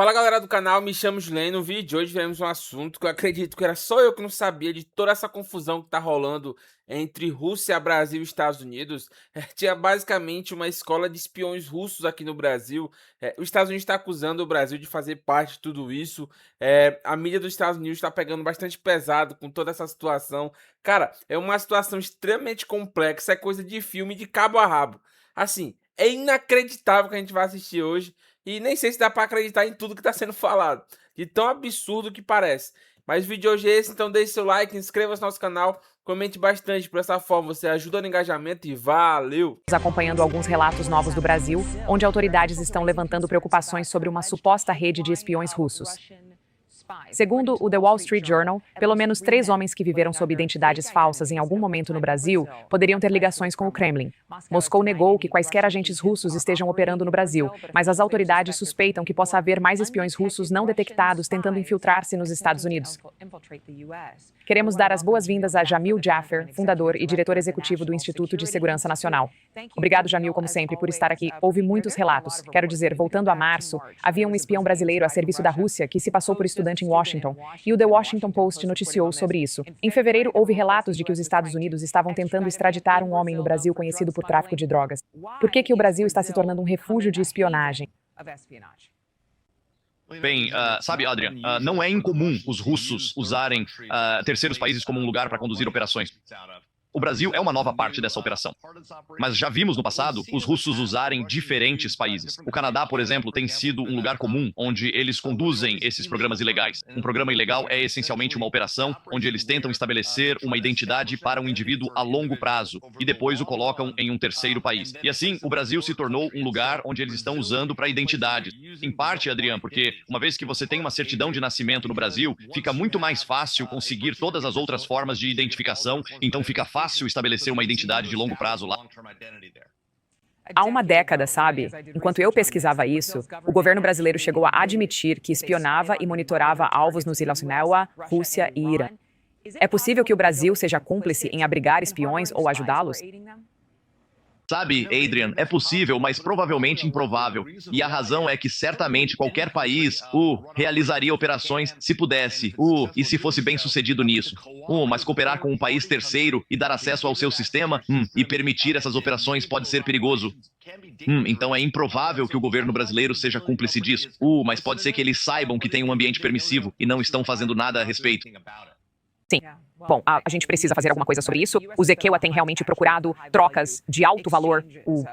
Fala galera do canal, me chamo Juliano. No vídeo de hoje veremos um assunto que eu acredito que era só eu que não sabia de toda essa confusão que tá rolando entre Rússia, Brasil e Estados Unidos. Tinha basicamente uma escola de espiões russos aqui no Brasil. Os Estados Unidos está acusando o Brasil de fazer parte de tudo isso. A mídia dos Estados Unidos está pegando bastante pesado com toda essa situação. Cara, é uma situação extremamente complexa, é coisa de filme de cabo a rabo. Assim, é inacreditável que a gente vai assistir hoje. E nem sei se dá pra acreditar em tudo que tá sendo falado, de tão absurdo que parece. Mas o vídeo de hoje é esse, então deixe seu like, inscreva-se no nosso canal, comente bastante, por essa forma você ajuda no engajamento e valeu! Acompanhando alguns relatos novos do Brasil, onde autoridades estão levantando preocupações sobre uma suposta rede de espiões russos. Segundo o The Wall Street Journal, pelo menos 3 homens que viveram sob identidades falsas em algum momento no Brasil poderiam ter ligações com o Kremlin. Moscou negou que quaisquer agentes russos estejam operando no Brasil, mas as autoridades suspeitam que possa haver mais espiões russos não detectados tentando infiltrar-se nos Estados Unidos. Queremos dar as boas-vindas a Jamil Jaffer, fundador e diretor executivo do Instituto de Segurança Nacional. Obrigado, Jamil, como sempre, por estar aqui. Houve muitos relatos. Quero dizer, voltando a março, havia um espião brasileiro a serviço da Rússia que se passou por estudante em Washington, e o The Washington Post noticiou sobre isso. Em fevereiro, houve relatos de que os Estados Unidos estavam tentando extraditar um homem no Brasil conhecido por tráfico de drogas. Por que o Brasil está se tornando um refúgio de espionagem? Bem, sabe, Adrian, não é incomum os russos usarem terceiros países como um lugar para conduzir operações. O Brasil é uma nova parte dessa operação. Mas já vimos no passado os russos usarem diferentes países. O Canadá, por exemplo, tem sido um lugar comum onde eles conduzem esses programas ilegais. Um programa ilegal é essencialmente uma operação onde eles tentam estabelecer uma identidade para um indivíduo a longo prazo e depois o colocam em um terceiro país. E assim, o Brasil se tornou um lugar onde eles estão usando para identidade. Em parte, Adrian, porque uma vez que você tem uma certidão de nascimento no Brasil, fica muito mais fácil conseguir todas as outras formas de identificação, então fica fácil estabelecer uma identidade de longo prazo lá. Há uma década, sabe? Enquanto eu pesquisava isso, o governo brasileiro chegou a admitir que espionava e monitorava alvos no Ziloaneua, Rússia e Irã. É possível que o Brasil seja cúmplice em abrigar espiões ou ajudá-los? Sabe, Adrian, é possível, mas provavelmente improvável. E a razão é que certamente qualquer país realizaria operações se pudesse, e se fosse bem sucedido nisso. Mas cooperar com um país terceiro e dar acesso ao seu sistema e permitir essas operações pode ser perigoso. Então é improvável que o governo brasileiro seja cúmplice disso. Mas pode ser que eles saibam que tem um ambiente permissivo e não estão fazendo nada a respeito. Sim. Bom, a gente precisa fazer alguma coisa sobre isso. O Zequeua tem realmente procurado trocas de alto valor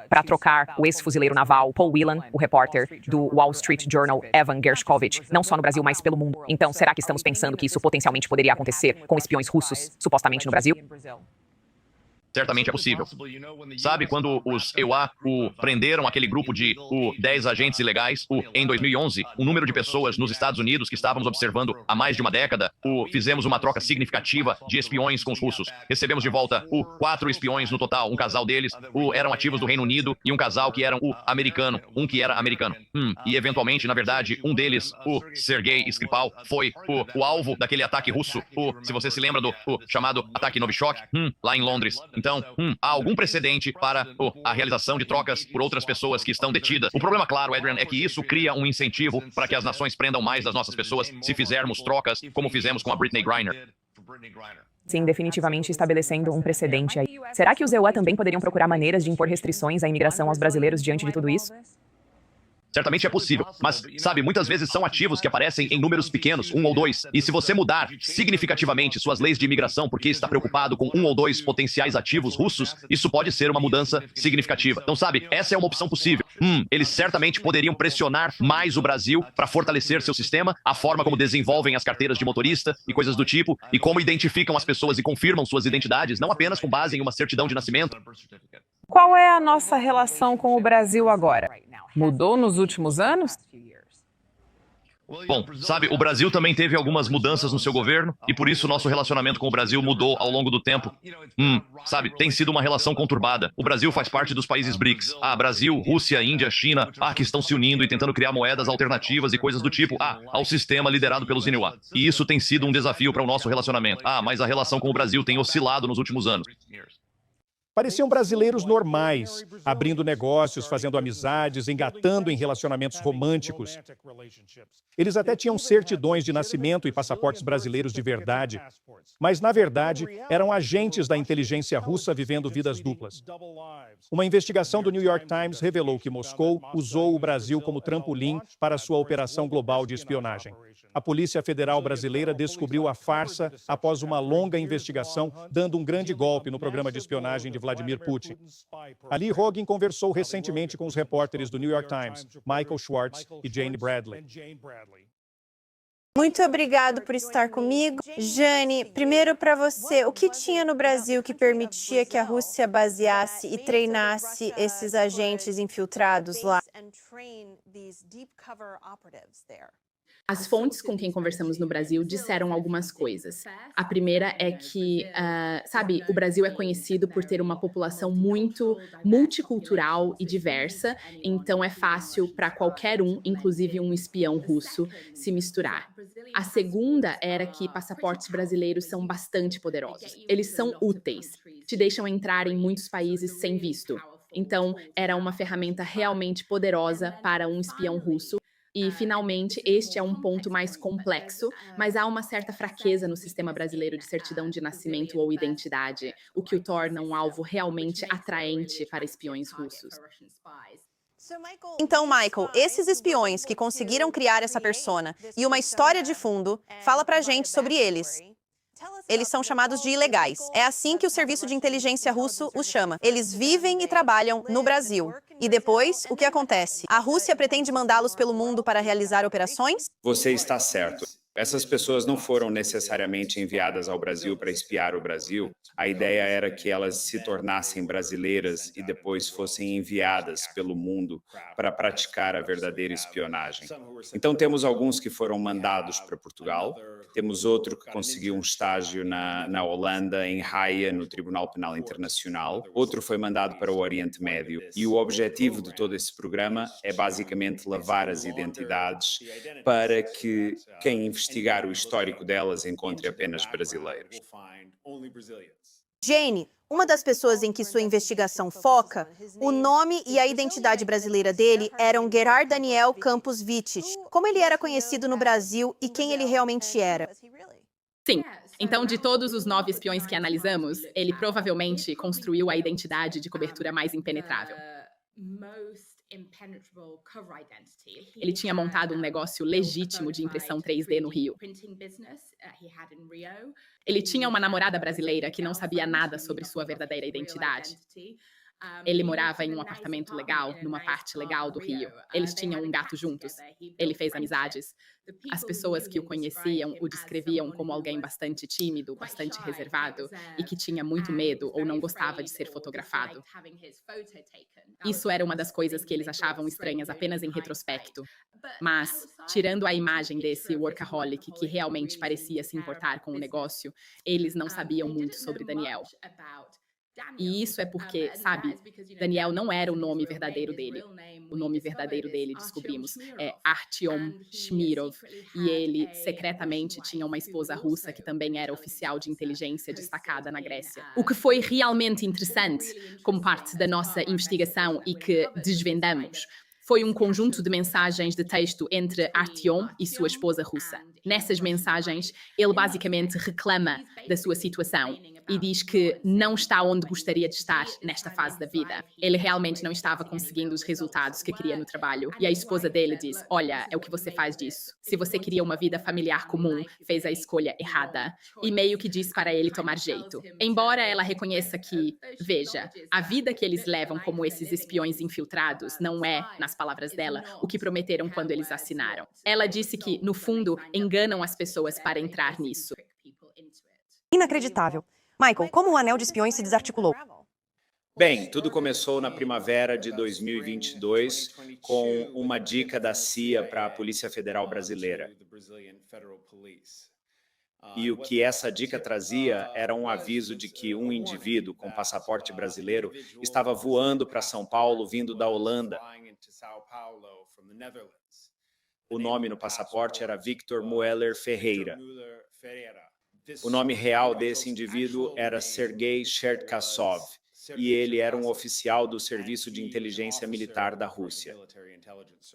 para trocar o ex-fuzileiro naval Paul Whelan, o repórter do Wall Street Journal Evan Gershkovich, não só no Brasil, mas pelo mundo. Então, será que estamos pensando que isso potencialmente poderia acontecer com espiões russos, supostamente no Brasil? Certamente é possível. Sabe quando os EUA prenderam aquele grupo de 10 agentes ilegais em 2011? O número de pessoas nos Estados Unidos que estávamos observando há mais de uma década, fizemos uma troca significativa de espiões com os russos. Recebemos de volta 4 espiões no total. Um casal deles eram ativos do Reino Unido e um casal que era americano. Um que era americano. E eventualmente, na verdade, um deles, o Sergei Skripal, foi o alvo daquele ataque russo. Se você se lembra do chamado ataque Novichok, lá em Londres. Então, há algum precedente para a realização de trocas por outras pessoas que estão detidas. O problema, claro, Adrian, é que isso cria um incentivo para que as nações prendam mais das nossas pessoas se fizermos trocas como fizemos com a Brittney Griner. Sim, definitivamente estabelecendo um precedente aí. Será que os EUA também poderiam procurar maneiras de impor restrições à imigração aos brasileiros diante de tudo isso? Certamente é possível, mas, sabe, muitas vezes são ativos que aparecem em números pequenos, 1 ou 2, e se você mudar significativamente suas leis de imigração porque está preocupado com 1 ou 2 potenciais ativos russos, isso pode ser uma mudança significativa. Então, sabe, essa é uma opção possível. Eles certamente poderiam pressionar mais o Brasil para fortalecer seu sistema, a forma como desenvolvem as carteiras de motorista e coisas do tipo, e como identificam as pessoas e confirmam suas identidades, não apenas com base em uma certidão de nascimento. Qual é a nossa relação com o Brasil agora? Mudou nos últimos anos? Bom, sabe, o Brasil também teve algumas mudanças no seu governo e por isso nosso relacionamento com o Brasil mudou ao longo do tempo. Sabe, tem sido uma relação conturbada. O Brasil faz parte dos países BRICS. Brasil, Rússia, Índia, China, que estão se unindo e tentando criar moedas alternativas e coisas do tipo, ao sistema liderado pelos INUA. E isso tem sido um desafio para o nosso relacionamento. Mas a relação com o Brasil tem oscilado nos últimos anos. Pareciam brasileiros normais, abrindo negócios, fazendo amizades, engatando em relacionamentos românticos. Eles até tinham certidões de nascimento e passaportes brasileiros de verdade, mas, na verdade, eram agentes da inteligência russa vivendo vidas duplas. Uma investigação do New York Times revelou que Moscou usou o Brasil como trampolim para sua operação global de espionagem. A Polícia Federal Brasileira descobriu a farsa após uma longa investigação, dando um grande golpe no programa de espionagem de Vladimir Putin. Ali, Rogin conversou recentemente com os repórteres do New York Times, Michael Schwartz e Jane Bradley. Muito obrigado por estar comigo. Jane, primeiro para você, o que tinha no Brasil que permitia que a Rússia baseasse e treinasse esses agentes infiltrados lá? As fontes com quem conversamos no Brasil disseram algumas coisas. A primeira é que, o Brasil é conhecido por ter uma população muito multicultural e diversa, então é fácil para qualquer um, inclusive um espião russo, se misturar. A segunda era que passaportes brasileiros são bastante poderosos. Eles são úteis, te deixam entrar em muitos países sem visto. Então, era uma ferramenta realmente poderosa para um espião russo. E, finalmente, este é um ponto mais complexo, mas há uma certa fraqueza no sistema brasileiro de certidão de nascimento ou identidade, o que o torna um alvo realmente atraente para espiões russos. Então, Michael, esses espiões que conseguiram criar essa persona e uma história de fundo, fala pra gente sobre eles. Eles são chamados de ilegais. É assim que o serviço de inteligência russo os chama. Eles vivem e trabalham no Brasil. E depois, o que acontece? A Rússia pretende mandá-los pelo mundo para realizar operações? Você está certo. Essas pessoas não foram necessariamente enviadas ao Brasil para espiar o Brasil. A ideia era que elas se tornassem brasileiras e depois fossem enviadas pelo mundo para praticar a verdadeira espionagem. Então, temos alguns que foram mandados para Portugal, temos outro que conseguiu um estágio na Holanda, em Haia, no Tribunal Penal Internacional, outro foi mandado para o Oriente Médio. E o objetivo de todo esse programa é basicamente lavar as identidades para que quem investigar o histórico delas encontre apenas brasileiros. Jane, uma das pessoas em que sua investigação foca, o nome e a identidade brasileira dele eram Gerard Daniel Campos Vittich. Como ele era conhecido no Brasil e quem ele realmente era? Sim. Então, de todos os 9 espiões que analisamos, ele provavelmente construiu a identidade de cobertura mais impenetrável. Ele tinha montado um negócio legítimo de impressão 3D no Rio. Ele tinha uma namorada brasileira que não sabia nada sobre sua verdadeira identidade. Ele morava em um apartamento legal, numa parte legal do Rio. Eles tinham um gato juntos. Ele fez amizades. As pessoas que o conheciam o descreviam como alguém bastante tímido, bastante reservado e que tinha muito medo ou não gostava de ser fotografado. Isso era uma das coisas que eles achavam estranhas apenas em retrospecto. Mas, tirando a imagem desse workaholic que realmente parecia se importar com o negócio, eles não sabiam muito sobre Daniel. E isso é porque, Daniel não era o nome verdadeiro dele. O nome verdadeiro dele, descobrimos, é Artyom Shmirov. E ele, secretamente, tinha uma esposa russa que também era oficial de inteligência destacada na Grécia. O que foi realmente interessante, como parte da nossa investigação e que desvendamos, foi um conjunto de mensagens de texto entre Artyom e sua esposa russa. Nessas mensagens, ele basicamente reclama da sua situação e diz que não está onde gostaria de estar nesta fase da vida. Ele realmente não estava conseguindo os resultados que queria no trabalho. E a esposa dele diz, olha, é o que você faz disso. Se você queria uma vida familiar comum, fez a escolha errada. E meio que diz para ele tomar jeito. Embora ela reconheça que, veja, a vida que eles levam como esses espiões infiltrados não é, nas palavras dela, o que prometeram quando eles assinaram. Ela disse que, no fundo, enganam as pessoas para entrar nisso. Inacreditável. Michael, como o anel de espiões se desarticulou? Bem, tudo começou na primavera de 2022 com uma dica da CIA para a Polícia Federal Brasileira. E o que essa dica trazia era um aviso de que um indivíduo com passaporte brasileiro estava voando para São Paulo vindo da Holanda. O nome no passaporte era Victor Mueller Ferreira. O nome real desse indivíduo era Sergei Cherkasov. e ele era um oficial do Serviço de Inteligência Militar da Rússia.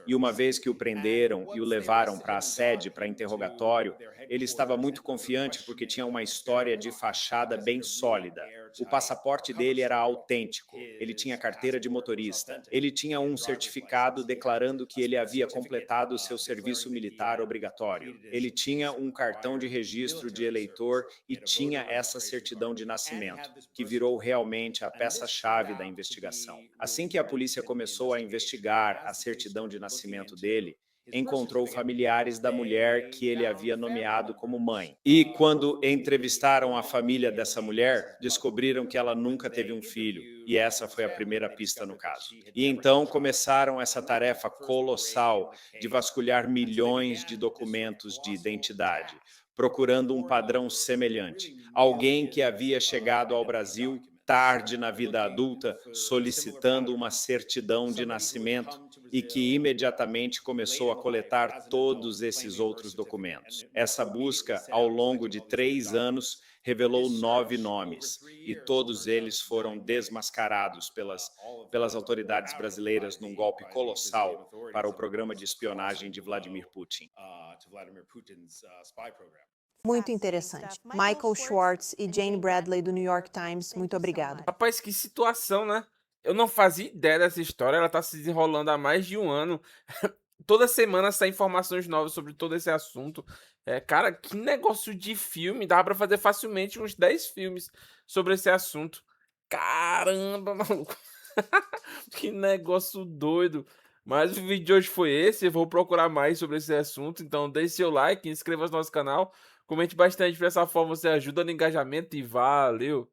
E uma vez que o prenderam e o levaram para a sede para interrogatório, ele estava muito confiante porque tinha uma história de fachada bem sólida. O passaporte dele era autêntico, ele tinha carteira de motorista, ele tinha um certificado declarando que ele havia completado o seu serviço militar obrigatório, ele tinha um cartão de registro de eleitor e tinha essa certidão de nascimento, que virou realmente a peça-chave da investigação. Assim que a polícia começou a investigar a certidão de nascimento dele, encontrou familiares da mulher que ele havia nomeado como mãe. E quando entrevistaram a família dessa mulher, descobriram que ela nunca teve um filho, e essa foi a primeira pista no caso. E então começaram essa tarefa colossal de vasculhar milhões de documentos de identidade, procurando um padrão semelhante. Alguém que havia chegado ao Brasil tarde na vida adulta, solicitando uma certidão de nascimento e que imediatamente começou a coletar todos esses outros documentos. Essa busca, ao longo de 3 anos, revelou 9 nomes, e todos eles foram desmascarados pelas autoridades brasileiras num golpe colossal para o programa de espionagem de Vladimir Putin. Muito interessante. Michael Schwartz e Jane Bradley do New York Times, muito obrigado. Rapaz, que situação, né? Eu não fazia ideia dessa história, ela tá se desenrolando há mais de um ano. Toda semana saem informações novas sobre todo esse assunto. Cara, que negócio de filme. Dava pra fazer facilmente uns 10 filmes sobre esse assunto. Caramba, maluco. Que negócio doido. Mas o vídeo de hoje foi esse. Eu vou procurar mais sobre esse assunto. Então deixe seu like, inscreva-se no nosso canal. Comente bastante, dessa forma você ajuda no engajamento e valeu!